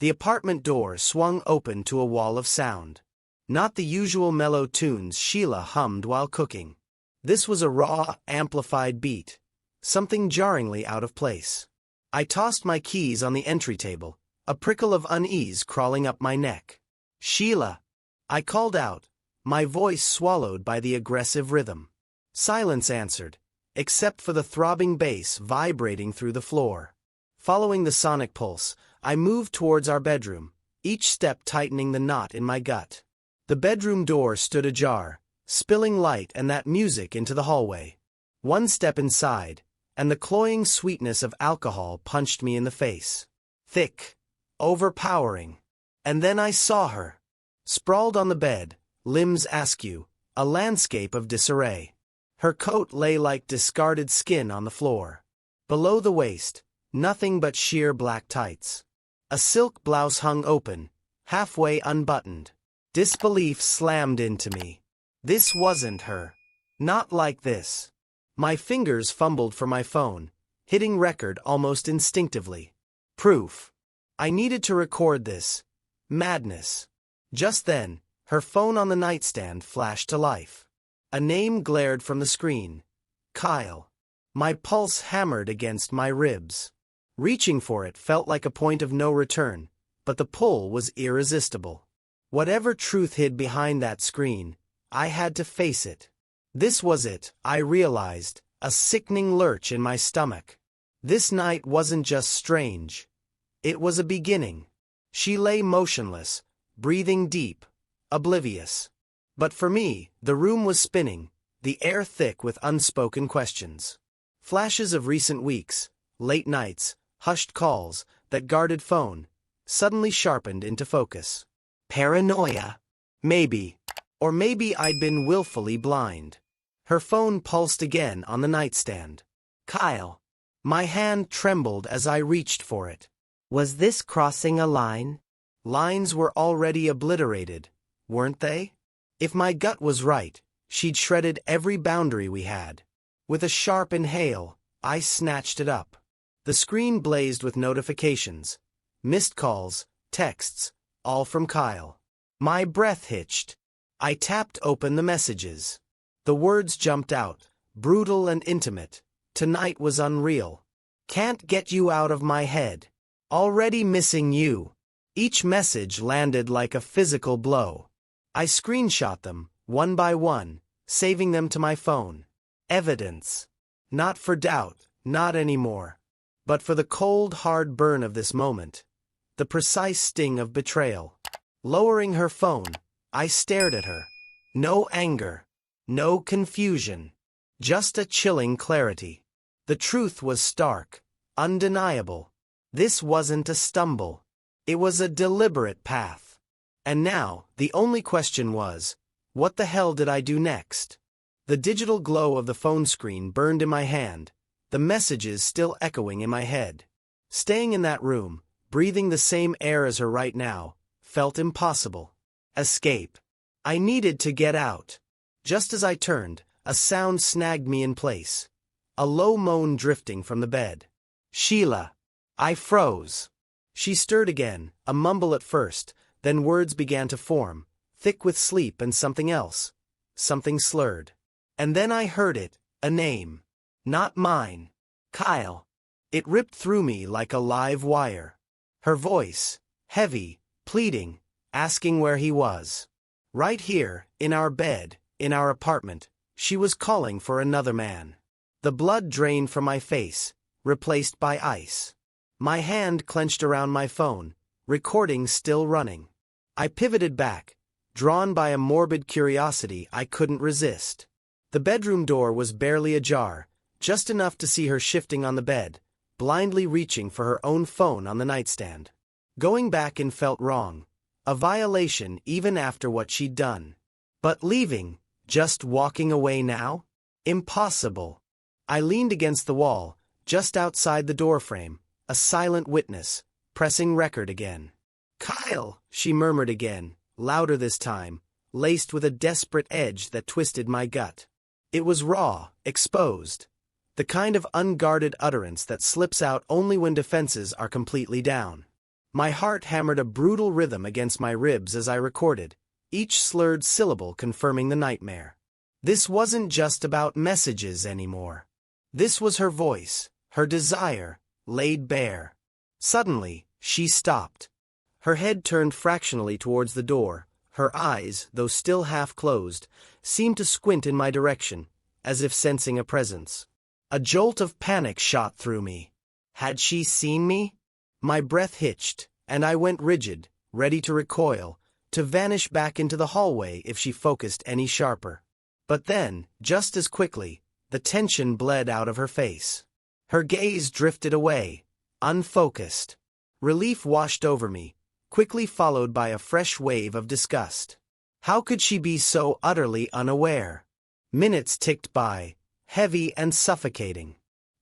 The apartment door swung open to a wall of sound. Not the usual mellow tunes Sheila hummed while cooking. This was a raw, amplified beat, something jarringly out of place. I tossed my keys on the entry table, a prickle of unease crawling up my neck. "Sheila!" I called out, my voice swallowed by the aggressive rhythm. Silence answered, except for the throbbing bass vibrating through the floor. Following the sonic pulse, I moved towards our bedroom, each step tightening the knot in my gut. The bedroom door stood ajar, spilling light and that music into the hallway. One step inside, and the cloying sweetness of alcohol punched me in the face. Thick, overpowering. And then I saw her. Sprawled on the bed, limbs askew, a landscape of disarray. Her coat lay like discarded skin on the floor. Below the waist, nothing but sheer black tights. A silk blouse hung open, halfway unbuttoned. Disbelief slammed into me. This wasn't her. Not like this. My fingers fumbled for my phone, hitting record almost instinctively. Proof. I needed to record this. Madness. Just then, her phone on the nightstand flashed to life. A name glared from the screen. Kyle. My pulse hammered against my ribs. Reaching for it felt like a point of no return, but the pull was irresistible. Whatever truth hid behind that screen, I had to face it. This was it, I realized, a sickening lurch in my stomach. This night wasn't just strange. It was a beginning. She lay motionless, breathing deep, oblivious. But for me, the room was spinning, the air thick with unspoken questions. Flashes of recent weeks, late nights, hushed calls, that guarded phone, suddenly sharpened into focus. Paranoia. Maybe. Or maybe I'd been willfully blind. Her phone pulsed again on the nightstand. Kyle. My hand trembled as I reached for it. Was this crossing a line? Lines were already obliterated, weren't they? If my gut was right, she'd shredded every boundary we had. With a sharp inhale, I snatched it up. The screen blazed with notifications. Missed calls, texts, all from Kyle. My breath hitched. I tapped open the messages. The words jumped out, brutal and intimate. Tonight was unreal. Can't get you out of my head. Already missing you. Each message landed like a physical blow. I screenshot them, one by one, saving them to my phone. Evidence. Not for doubt, not anymore. But for the cold, hard burn of this moment. The precise sting of betrayal. Lowering her phone, I stared at her. No anger. No confusion. Just a chilling clarity. The truth was stark, undeniable. This wasn't a stumble. It was a deliberate path. And now, the only question was, what the hell did I do next? The digital glow of the phone screen burned in my hand, the messages still echoing in my head. Staying in that room, breathing the same air as her right now, felt impossible. Escape. I needed to get out. Just as I turned, a sound snagged me in place. A low moan drifting from the bed. Sheila. I froze. She stirred again, a mumble at first, then words began to form, thick with sleep and something else. Something slurred. And then I heard it, a name. Not mine. Kyle. It ripped through me like a live wire. Her voice, heavy, pleading, asking where he was. Right here, in our bed, in our apartment, she was calling for another man. The blood drained from my face, replaced by ice. My hand clenched around my phone, recording still running. I pivoted back, drawn by a morbid curiosity I couldn't resist. The bedroom door was barely ajar, just enough to see her shifting on the bed, blindly reaching for her own phone on the nightstand. Going back in felt wrong, a violation even after what she'd done. But leaving, just walking away now? Impossible. I leaned against the wall, just outside the doorframe, a silent witness, pressing record again. Kyle, she murmured again, louder this time, laced with a desperate edge that twisted my gut. It was raw, exposed. The kind of unguarded utterance that slips out only when defenses are completely down. My heart hammered a brutal rhythm against my ribs as I recorded, each slurred syllable confirming the nightmare. This wasn't just about messages anymore. This was her voice, her desire, laid bare. Suddenly, she stopped. Her head turned fractionally towards the door. Her eyes, though still half closed, seemed to squint in my direction, as if sensing a presence. A jolt of panic shot through me. Had she seen me? My breath hitched, and I went rigid, ready to recoil, to vanish back into the hallway if she focused any sharper. But then, just as quickly, the tension bled out of her face. Her gaze drifted away, unfocused. Relief washed over me, quickly followed by a fresh wave of disgust. How could she be so utterly unaware? Minutes ticked by, heavy and suffocating.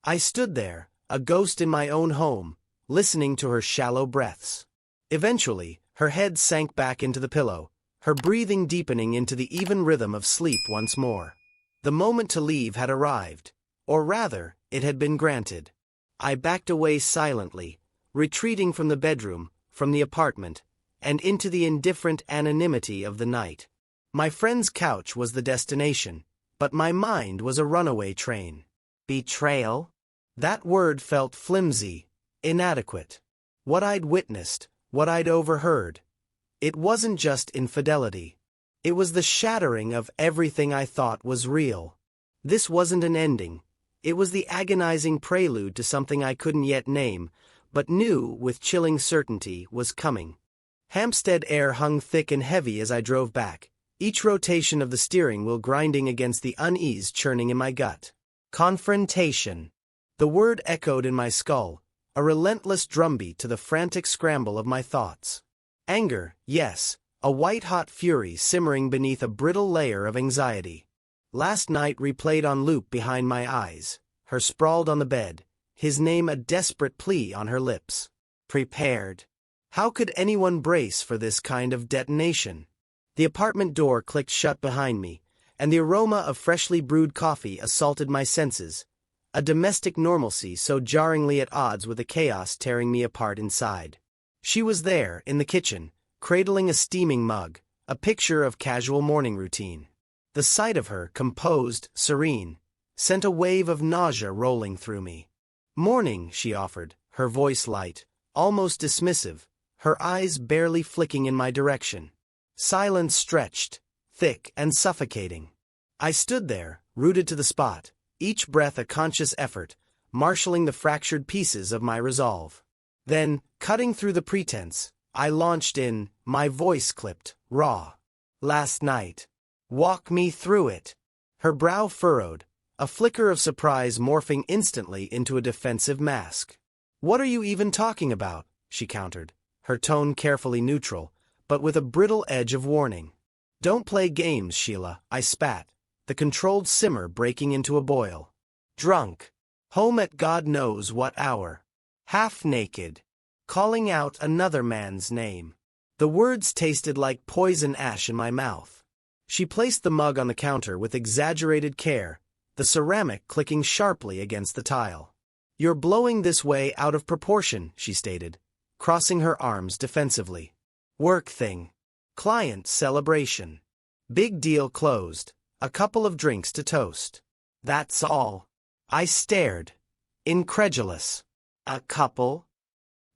I stood there, a ghost in my own home, listening to her shallow breaths. Eventually, her head sank back into the pillow, her breathing deepening into the even rhythm of sleep once more. The moment to leave had arrived, or rather, it had been granted. I backed away silently, retreating from the bedroom, from the apartment, and into the indifferent anonymity of the night. My friend's couch was the destination, but my mind was a runaway train. Betrayal? That word felt flimsy, inadequate. What I'd witnessed, what I'd overheard, it wasn't just infidelity. It was the shattering of everything I thought was real. This wasn't an ending. It was the agonizing prelude to something I couldn't yet name, but knew with chilling certainty was coming. Hampstead air hung thick and heavy as I drove back, each rotation of the steering wheel grinding against the unease churning in my gut. Confrontation. The word echoed in my skull, a relentless drumbeat to the frantic scramble of my thoughts. Anger, yes, a white-hot fury simmering beneath a brittle layer of anxiety. Last night replayed on loop behind my eyes, her sprawled on the bed, his name a desperate plea on her lips. Prepared. How could anyone brace for this kind of detonation? The apartment door clicked shut behind me, and the aroma of freshly brewed coffee assaulted my senses, a domestic normalcy so jarringly at odds with the chaos tearing me apart inside. She was there, in the kitchen, cradling a steaming mug, a picture of casual morning routine. The sight of her, composed, serene, sent a wave of nausea rolling through me. Morning, she offered, her voice light, almost dismissive, her eyes barely flicking in my direction. Silence stretched, thick and suffocating. I stood there, rooted to the spot, each breath a conscious effort, marshalling the fractured pieces of my resolve. Then, cutting through the pretense, I launched in, my voice clipped, raw. Last night. Walk me through it. Her brow furrowed, a flicker of surprise morphing instantly into a defensive mask. What are you even talking about? She countered, her tone carefully neutral, but with a brittle edge of warning. Don't play games, Sheila, I spat, the controlled simmer breaking into a boil. Drunk. Home at God knows what hour. Half naked. Calling out another man's name. The words tasted like poison ash in my mouth. She placed the mug on the counter with exaggerated care, the ceramic clicking sharply against the tile. You're blowing this way out of proportion, she stated, crossing her arms defensively. Work thing. Client celebration. Big deal closed. A couple of drinks to toast. That's all. I stared, incredulous. A couple?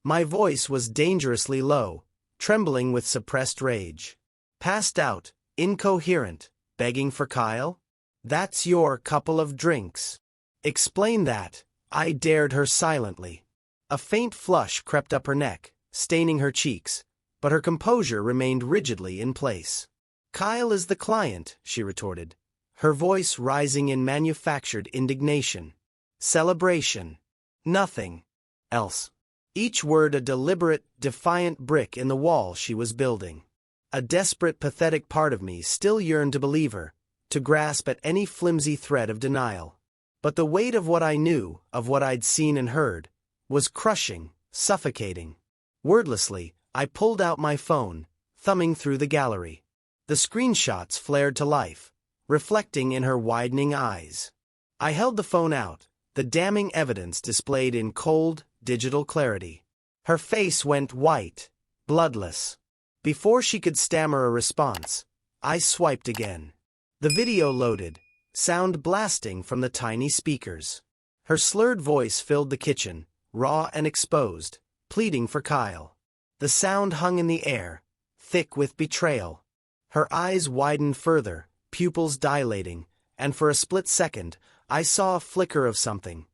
My voice was dangerously low, trembling with suppressed rage. Passed out, incoherent, begging for Kyle? That's your couple of drinks. Explain that, I dared her silently. A faint flush crept up her neck, staining her cheeks, but her composure remained rigidly in place. Kyle is the client, she retorted, her voice rising in manufactured indignation. Celebration. Nothing else. Each word a deliberate, defiant brick in the wall she was building. A desperate, pathetic part of me still yearned to believe her, to grasp at any flimsy thread of denial. But the weight of what I knew, of what I'd seen and heard, was crushing, suffocating. Wordlessly, I pulled out my phone, thumbing through the gallery. The screenshots flared to life, reflecting in her widening eyes. I held the phone out, the damning evidence displayed in cold, digital clarity. Her face went white, bloodless. Before she could stammer a response, I swiped again. The video loaded, sound blasting from the tiny speakers. Her slurred voice filled the kitchen, raw and exposed, pleading for Kyle. The sound hung in the air, thick with betrayal. Her eyes widened further, pupils dilating, and for a split second, I saw a flicker of something.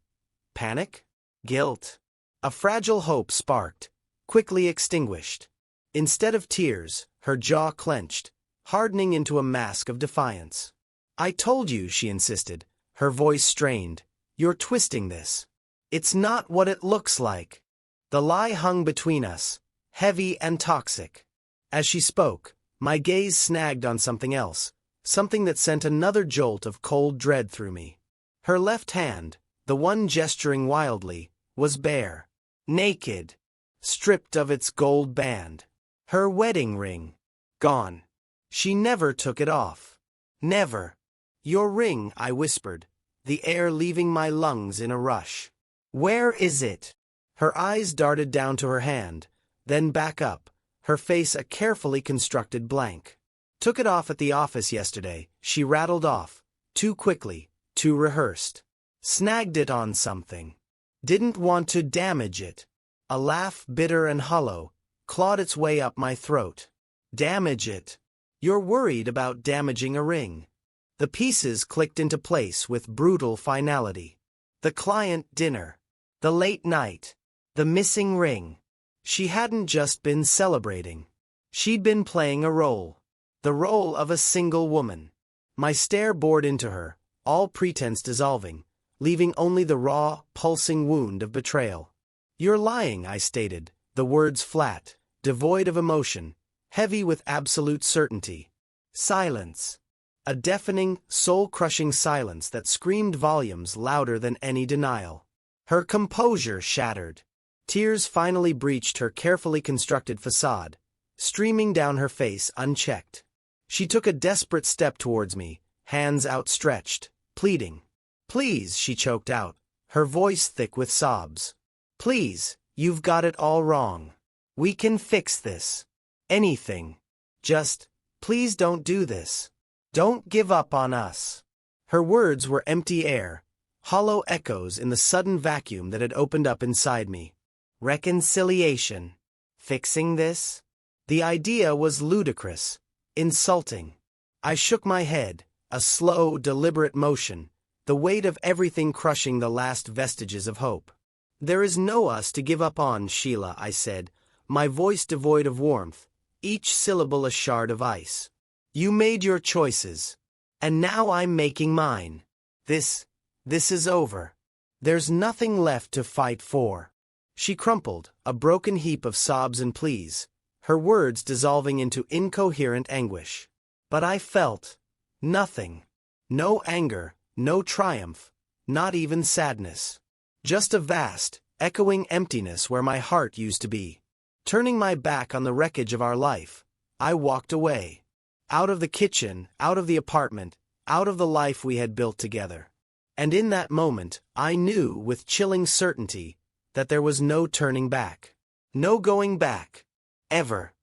Panic? Guilt? A fragile hope sparked, quickly extinguished. Instead of tears, her jaw clenched, hardening into a mask of defiance. "I told you," she insisted, her voice strained. "You're twisting this. It's not what it looks like." The lie hung between us, heavy and toxic. As she spoke, my gaze snagged on something else, something that sent another jolt of cold dread through me. Her left hand, the one gesturing wildly, was bare. Naked. Stripped of its gold band. Her wedding ring. Gone. She never took it off. Never. "Your ring," I whispered, the air leaving my lungs in a rush. "Where is it?" Her eyes darted down to her hand, then back up, her face a carefully constructed blank. "Took it off at the office yesterday," she rattled off, too quickly, too rehearsed. "Snagged it on something. Didn't want to damage it." A laugh, bitter and hollow, clawed its way up my throat. "Damage it? You're worried about damaging a ring." The pieces clicked into place with brutal finality. The client dinner. The late night. The missing ring. She hadn't just been celebrating. She'd been playing a role. The role of a single woman. My stare bored into her, all pretense dissolving, leaving only the raw, pulsing wound of betrayal. "You're lying," I stated, the words flat, devoid of emotion, heavy with absolute certainty. Silence. A deafening, soul-crushing silence that screamed volumes louder than any denial. Her composure shattered. Tears finally breached her carefully constructed facade, streaming down her face unchecked. She took a desperate step towards me, hands outstretched, pleading. "Please," she choked out, her voice thick with sobs. "Please, you've got it all wrong. We can fix this. Anything. Just, please don't do this. Don't give up on us." Her words were empty air, hollow echoes in the sudden vacuum that had opened up inside me. Reconciliation. Fixing this? The idea was ludicrous, insulting. I shook my head, a slow, deliberate motion, the weight of everything crushing the last vestiges of hope. "There is no us to give up on, Sheila," I said, my voice devoid of warmth, each syllable a shard of ice. "You made your choices. And now I'm making mine. This is over. There's nothing left to fight for." She crumpled, a broken heap of sobs and pleas, her words dissolving into incoherent anguish. But I felt nothing. No anger, no triumph, not even sadness. Just a vast, echoing emptiness where my heart used to be. Turning my back on the wreckage of our life, I walked away. Out of the kitchen, out of the apartment, out of the life we had built together. And in that moment, I knew with chilling certainty that there was no turning back. No going back. Ever.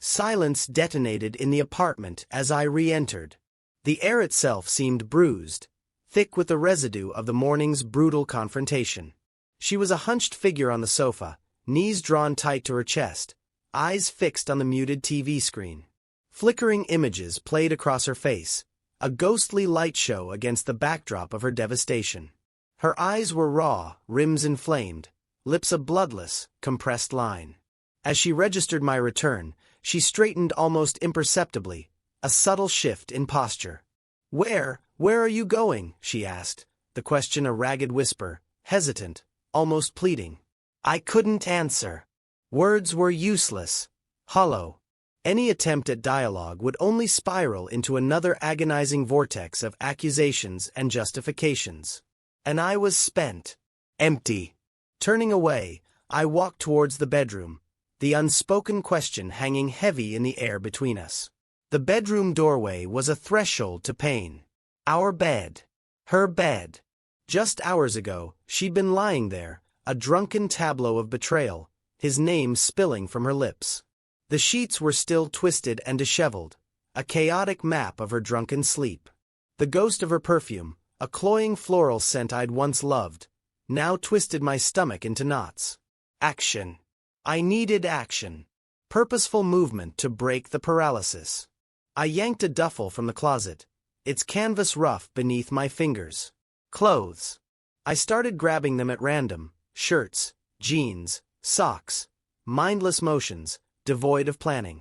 Silence detonated in the apartment as I re-entered. The air itself seemed bruised, thick with the residue of the morning's brutal confrontation. She was a hunched figure on the sofa, knees drawn tight to her chest, eyes fixed on the muted TV screen. Flickering images played across her face, a ghostly light show against the backdrop of her devastation. Her eyes were raw, rims inflamed, lips a bloodless, compressed line. As she registered my return, she straightened almost imperceptibly, a subtle shift in posture. Where are you going?" she asked, the question a ragged whisper, hesitant, almost pleading. I couldn't answer. Words were useless, hollow. Any attempt at dialogue would only spiral into another agonizing vortex of accusations and justifications. And I was spent. Empty. Turning away, I walked towards the bedroom, the unspoken question hanging heavy in the air between us. The bedroom doorway was a threshold to pain. Our bed. Her bed. Just hours ago, she'd been lying there, a drunken tableau of betrayal, his name spilling from her lips. The sheets were still twisted and disheveled, a chaotic map of her drunken sleep. The ghost of her perfume, a cloying floral scent I'd once loved, now twisted my stomach into knots. Action. I needed action. Purposeful movement to break the paralysis. I yanked a duffel from the closet, its canvas rough beneath my fingers. Clothes. I started grabbing them at random, shirts, jeans, socks, mindless motions, devoid of planning.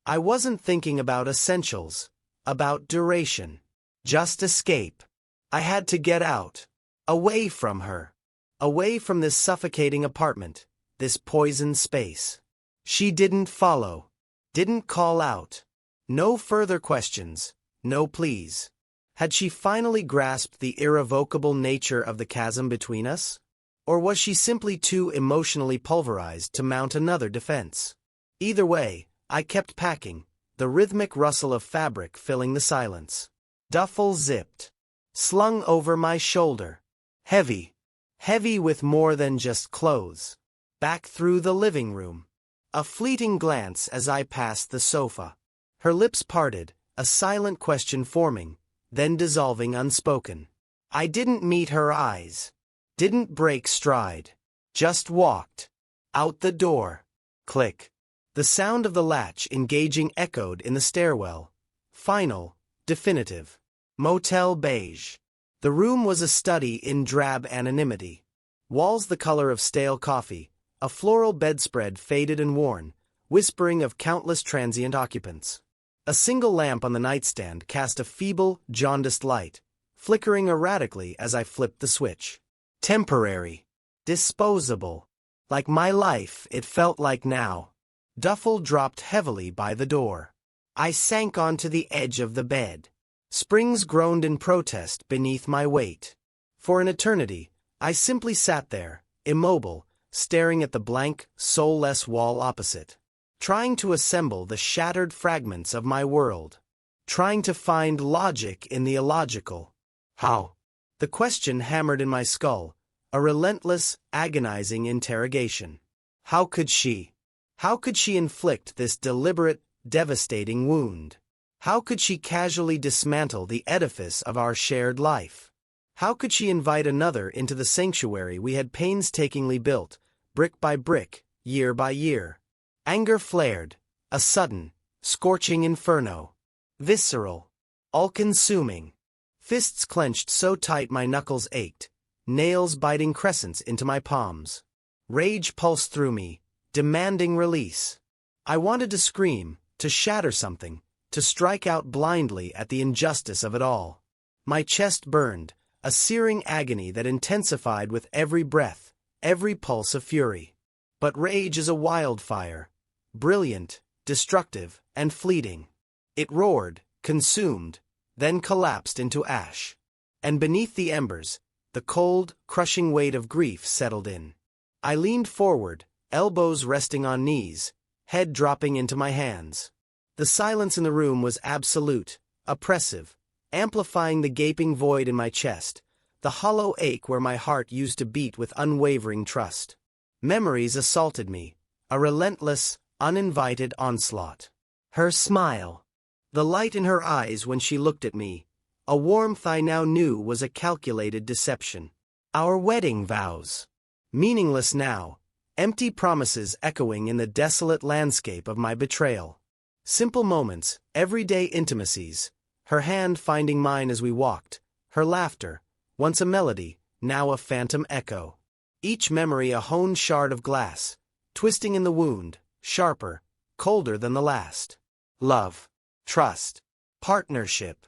I wasn't thinking about essentials, about duration. Just escape. I had to get out. Away from her. Away from this suffocating apartment, this poisoned space. She didn't follow. Didn't call out. No further questions. No pleas. Had she finally grasped the irrevocable nature of the chasm between us? Or was she simply too emotionally pulverized to mount another defense? Either way, I kept packing, the rhythmic rustle of fabric filling the silence. Duffel zipped. Slung over my shoulder. Heavy. Heavy with more than just clothes. Back through the living room. A fleeting glance as I passed the sofa. Her lips parted, a silent question forming, then dissolving unspoken. I didn't meet her eyes. Didn't break stride. Just walked. Out the door. Click. The sound of the latch engaging echoed in the stairwell. Final. Definitive. Motel beige. The room was a study in drab anonymity. Walls the color of stale coffee, a floral bedspread faded and worn, whispering of countless transient occupants. A single lamp on the nightstand cast a feeble, jaundiced light, flickering erratically as I flipped the switch. Temporary. Disposable. Like my life, it felt like now. Duffel dropped heavily by the door. I sank onto the edge of the bed. Springs groaned in protest beneath my weight. For an eternity, I simply sat there, immobile, staring at the blank, soulless wall opposite. Trying to assemble the shattered fragments of my world. Trying to find logic in the illogical. How? The question hammered in my skull, a relentless, agonizing interrogation. How could she? How could she inflict this deliberate, devastating wound? How could she casually dismantle the edifice of our shared life? How could she invite another into the sanctuary we had painstakingly built, brick by brick, year by year? Anger flared, a sudden, scorching inferno. Visceral. All-consuming. Fists clenched so tight my knuckles ached, nails biting crescents into my palms. Rage pulsed through me, demanding release. I wanted to scream, to shatter something, to strike out blindly at the injustice of it all. My chest burned, a searing agony that intensified with every breath, every pulse of fury. But rage is a wildfire, brilliant, destructive, and fleeting. It roared, consumed, then collapsed into ash. And beneath the embers, the cold, crushing weight of grief settled in. I leaned forward, elbows resting on knees, head dropping into my hands. The silence in the room was absolute, oppressive, amplifying the gaping void in my chest, the hollow ache where my heart used to beat with unwavering trust. Memories assaulted me, a relentless, uninvited onslaught. Her smile. The light in her eyes when she looked at me, a warmth I now knew was a calculated deception. Our wedding vows. Meaningless now, empty promises echoing in the desolate landscape of my betrayal. Simple moments, everyday intimacies, her hand finding mine as we walked, her laughter, once a melody, now a phantom echo. Each memory a honed shard of glass, twisting in the wound, sharper, colder than the last. Love, trust, partnership.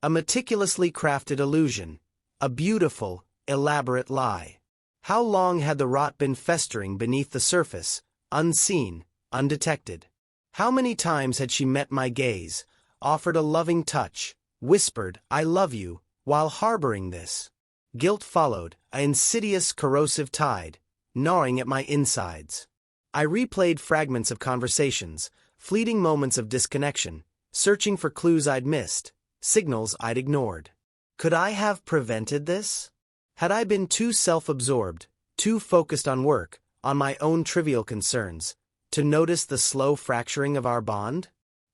A meticulously crafted illusion, a beautiful, elaborate lie. How long had the rot been festering beneath the surface, unseen, undetected? How many times had she met my gaze, offered a loving touch, whispered, "I love you," while harboring this? Guilt followed, an insidious corrosive tide, gnawing at my insides. I replayed fragments of conversations, fleeting moments of disconnection, searching for clues I'd missed, signals I'd ignored. Could I have prevented this? Had I been too self-absorbed, too focused on work, on my own trivial concerns, to notice the slow fracturing of our bond?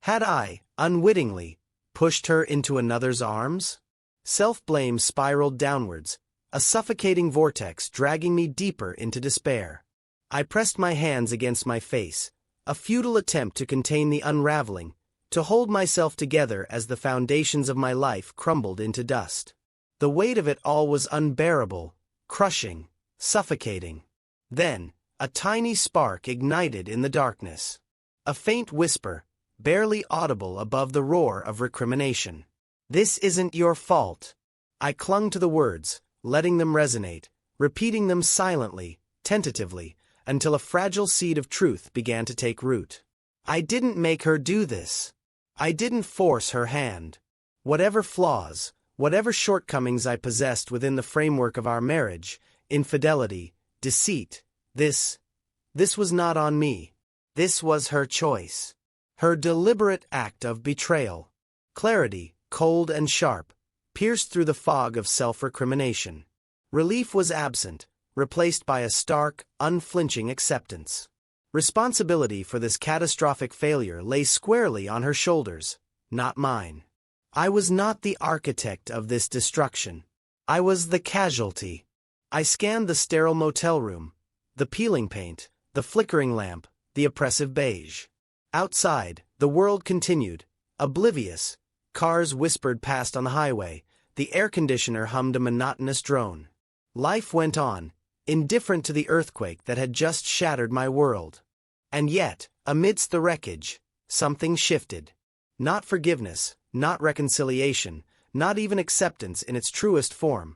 Had I, unwittingly, pushed her into another's arms? Self-blame spiraled downwards, a suffocating vortex dragging me deeper into despair. I pressed my hands against my face, a futile attempt to contain the unraveling, to hold myself together as the foundations of my life crumbled into dust. The weight of it all was unbearable, crushing, suffocating. Then, a tiny spark ignited in the darkness. A faint whisper, barely audible above the roar of recrimination. "This isn't your fault." I clung to the words, letting them resonate, repeating them silently, tentatively, until a fragile seed of truth began to take root. I didn't make her do this. I didn't force her hand. Whatever flaws, whatever shortcomings I possessed within the framework of our marriage, infidelity, deceit, this was not on me. This was her choice. Her deliberate act of betrayal. Clarity, cold and sharp, pierced through the fog of self-recrimination. Relief was absent, replaced by a stark, unflinching acceptance. Responsibility for this catastrophic failure lay squarely on her shoulders, not mine. I was not the architect of this destruction. I was the casualty. I scanned the sterile motel room, the peeling paint, the flickering lamp, the oppressive beige. Outside, the world continued, oblivious. Cars whispered past on the highway, the air conditioner hummed a monotonous drone. Life went on, indifferent to the earthquake that had just shattered my world. And yet, amidst the wreckage, something shifted. Not forgiveness, not reconciliation, not even acceptance in its truest form.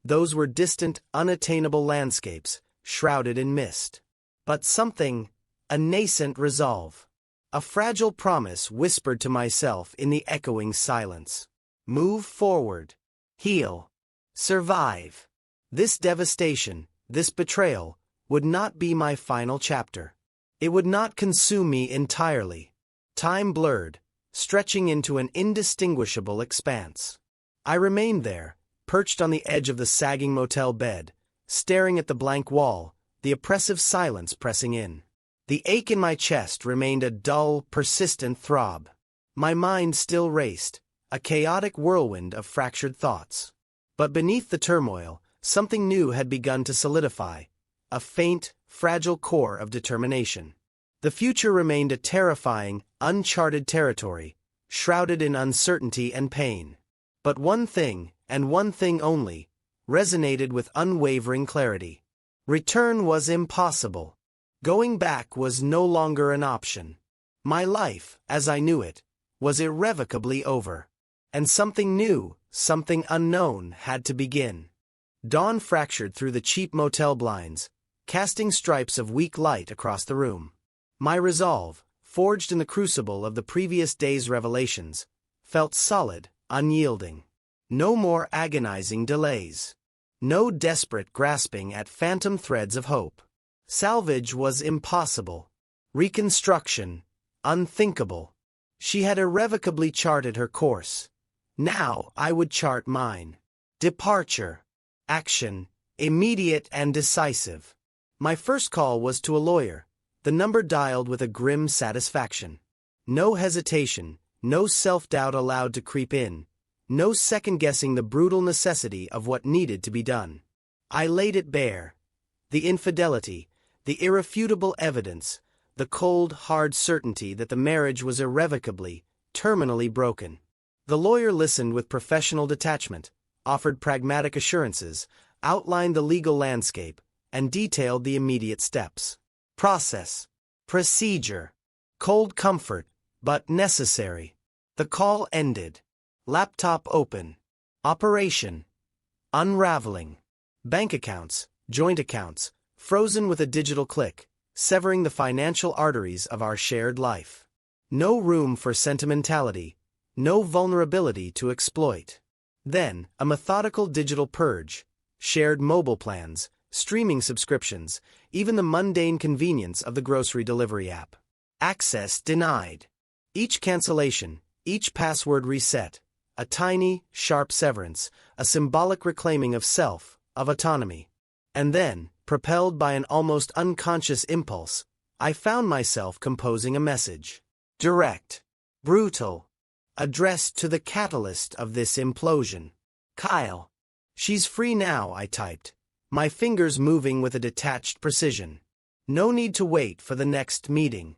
Those were distant, unattainable landscapes, shrouded in mist. But something, a nascent resolve. A fragile promise whispered to myself in the echoing silence. Move forward. Heal. Survive. This devastation, this betrayal, would not be my final chapter. It would not consume me entirely. Time blurred, stretching into an indistinguishable expanse. I remained there, perched on the edge of the sagging motel bed, staring at the blank wall, the oppressive silence pressing in. The ache in my chest remained a dull, persistent throb. My mind still raced, a chaotic whirlwind of fractured thoughts. But beneath the turmoil, something new had begun to solidify, a faint, fragile core of determination. The future remained a terrifying, uncharted territory, shrouded in uncertainty and pain. But one thing, and one thing only, resonated with unwavering clarity. Return was impossible. Going back was no longer an option. My life, as I knew it, was irrevocably over. And something new, something unknown, had to begin. Dawn fractured through the cheap motel blinds, casting stripes of weak light across the room. My resolve, forged in the crucible of the previous day's revelations, felt solid, unyielding. No more agonizing delays. No desperate grasping at phantom threads of hope. Salvage was impossible. Reconstruction, unthinkable. She had irrevocably charted her course. Now I would chart mine. Departure. Action, immediate and decisive. My first call was to a lawyer, the number dialed with a grim satisfaction. No hesitation, no self-doubt allowed to creep in, no second-guessing the brutal necessity of what needed to be done. I laid it bare. The infidelity, the irrefutable evidence, the cold, hard certainty that the marriage was irrevocably, terminally broken. The lawyer listened with professional detachment, offered pragmatic assurances, outlined the legal landscape, and detailed the immediate steps. Process. Procedure. Cold comfort, but necessary. The call ended. Laptop open. Operation. Unraveling. Bank accounts, joint accounts, frozen with a digital click, severing the financial arteries of our shared life. No room for sentimentality, no vulnerability to exploit. Then, a methodical digital purge, shared mobile plans, streaming subscriptions, even the mundane convenience of the grocery delivery app. Access denied. Each cancellation, each password reset, a tiny, sharp severance, a symbolic reclaiming of self, of autonomy. And then, propelled by an almost unconscious impulse, I found myself composing a message. Direct. Brutal. Addressed to the catalyst of this implosion. Kyle. She's free now, I typed, my fingers moving with a detached precision. No need to wait for the next meeting.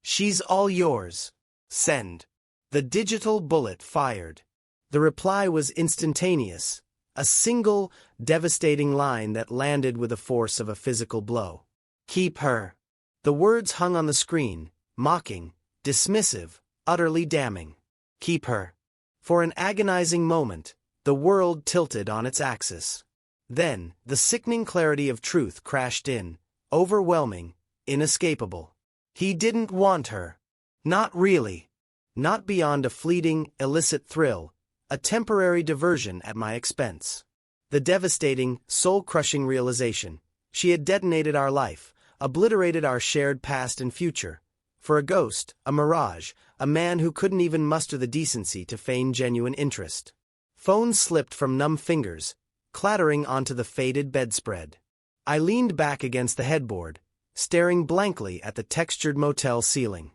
She's all yours. Send. The digital bullet fired. The reply was instantaneous, a single, devastating line that landed with the force of a physical blow. Keep her. The words hung on the screen, mocking, dismissive, utterly damning. Keep her. For an agonizing moment, the world tilted on its axis. Then, the sickening clarity of truth crashed in, overwhelming, inescapable. He didn't want her. Not really. Not beyond a fleeting, illicit thrill, a temporary diversion at my expense. The devastating, soul-crushing realization, she had detonated our life, obliterated our shared past and future. For a ghost, a mirage, a man who couldn't even muster the decency to feign genuine interest. Phone slipped from numb fingers, clattering onto the faded bedspread. I leaned back against the headboard, staring blankly at the textured motel ceiling.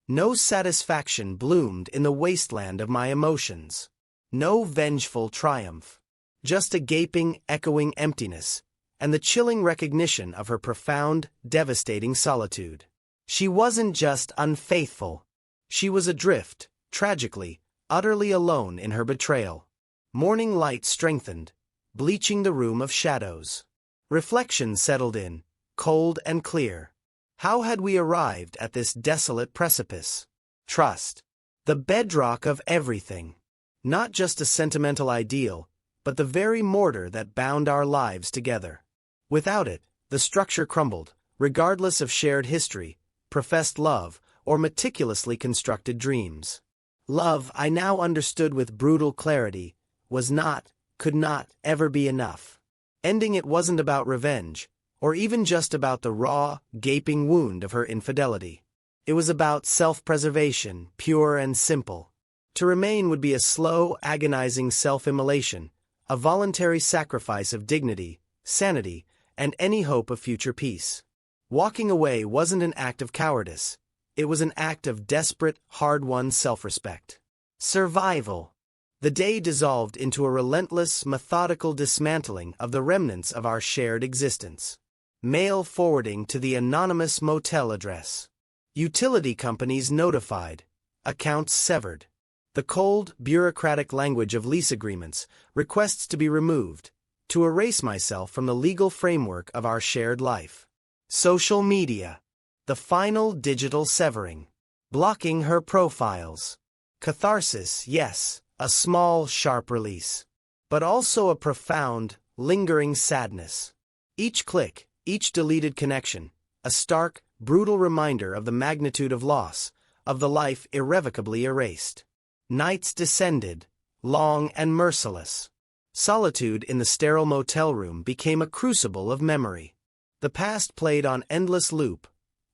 No satisfaction bloomed in the wasteland of my emotions. No vengeful triumph. Just a gaping, echoing emptiness, and the chilling recognition of her profound, devastating solitude. She wasn't just unfaithful. She was adrift, tragically, utterly alone in her betrayal. Morning light strengthened, bleaching the room of shadows. Reflection settled in, cold and clear. How had we arrived at this desolate precipice? Trust. The bedrock of everything. Not just a sentimental ideal, but the very mortar that bound our lives together. Without it, the structure crumbled, regardless of shared history, professed love, or meticulously constructed dreams. Love, I now understood with brutal clarity, was not, could not, ever be enough. Ending it wasn't about revenge, or even just about the raw, gaping wound of her infidelity. It was about self-preservation, pure and simple. To remain would be a slow, agonizing self-immolation, a voluntary sacrifice of dignity, sanity, and any hope of future peace. Walking away wasn't an act of cowardice. It was an act of desperate, hard-won self-respect. Survival. The day dissolved into a relentless, methodical dismantling of the remnants of our shared existence. Mail forwarding to the anonymous motel address. Utility companies notified. Accounts severed. The cold, bureaucratic language of lease agreements, requests to be removed, to erase myself from the legal framework of our shared life. Social media. The final digital severing. Blocking her profiles. Catharsis, yes, a small, sharp release. But also a profound, lingering sadness. Each click, each deleted connection, a stark, brutal reminder of the magnitude of loss, of the life irrevocably erased. Nights descended, long and merciless. Solitude in the sterile motel room became a crucible of memory. The past played on endless loop,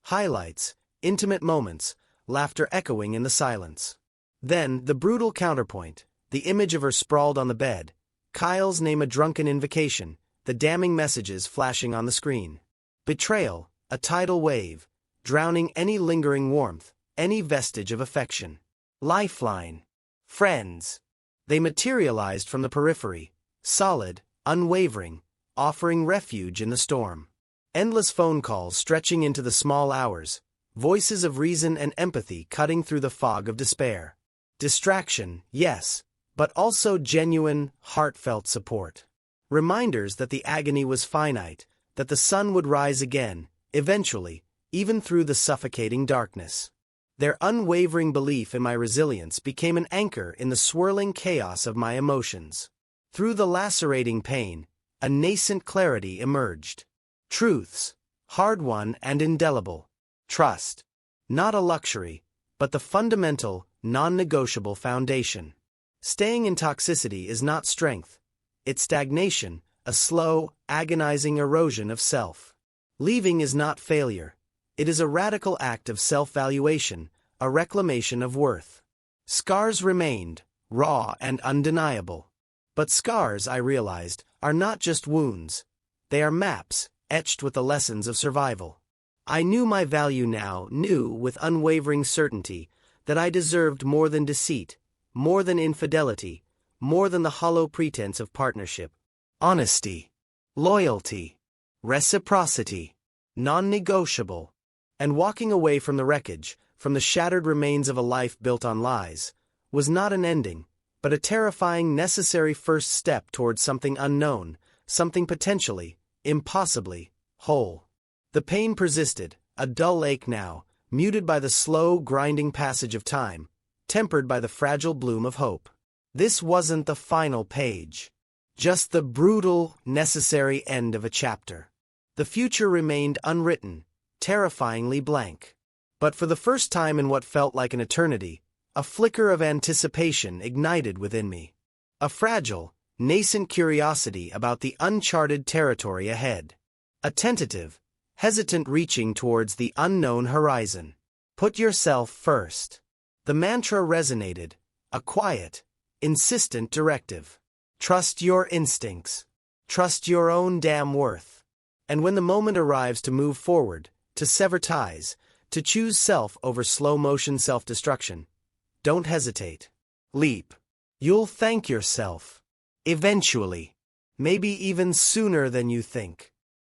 highlights, intimate moments, laughter echoing in the silence. Then, the brutal counterpoint, the image of her sprawled on the bed, Kyle's name a drunken invocation, the damning messages flashing on the screen. Betrayal, a tidal wave, drowning any lingering warmth, any vestige of affection. Lifeline. Friends. They materialized from the periphery, solid, unwavering, offering refuge in the storm. Endless phone calls stretching into the small hours, voices of reason and empathy cutting through the fog of despair. Distraction, yes, but also genuine, heartfelt support. Reminders that the agony was finite, that the sun would rise again, eventually, even through the suffocating darkness. Their unwavering belief in my resilience became an anchor in the swirling chaos of my emotions. Through the lacerating pain, a nascent clarity emerged. Truths, hard-won and indelible. Trust. Not a luxury, but the fundamental, non-negotiable foundation. Staying in toxicity is not strength. It's stagnation, a slow, agonizing erosion of self. Leaving is not failure. It is a radical act of self-valuation, a reclamation of worth. Scars remained, raw and undeniable. But scars, I realized, are not just wounds. They are maps, etched with the lessons of survival. I knew my value now, knew with unwavering certainty that I deserved more than deceit, more than infidelity, more than the hollow pretense of partnership. Honesty, loyalty, reciprocity, non-negotiable. And walking away from the wreckage, from the shattered remains of a life built on lies, was not an ending, but a terrifying, necessary first step towards something unknown, something potentially, impossibly, whole. The pain persisted, a dull ache now, muted by the slow, grinding passage of time, tempered by the fragile bloom of hope. This wasn't the final page. Just the brutal, necessary end of a chapter. The future remained unwritten, terrifyingly blank. But for the first time in what felt like an eternity, a flicker of anticipation ignited within me. A fragile, nascent curiosity about the uncharted territory ahead. A tentative, hesitant reaching towards the unknown horizon. Put yourself first. The mantra resonated, a quiet, insistent directive. Trust your instincts. Trust your own damn worth. And when the moment arrives to move forward, to sever ties, to choose self over slow-motion self-destruction, don't hesitate. Leap. You'll thank yourself. Eventually. Maybe even sooner than you think.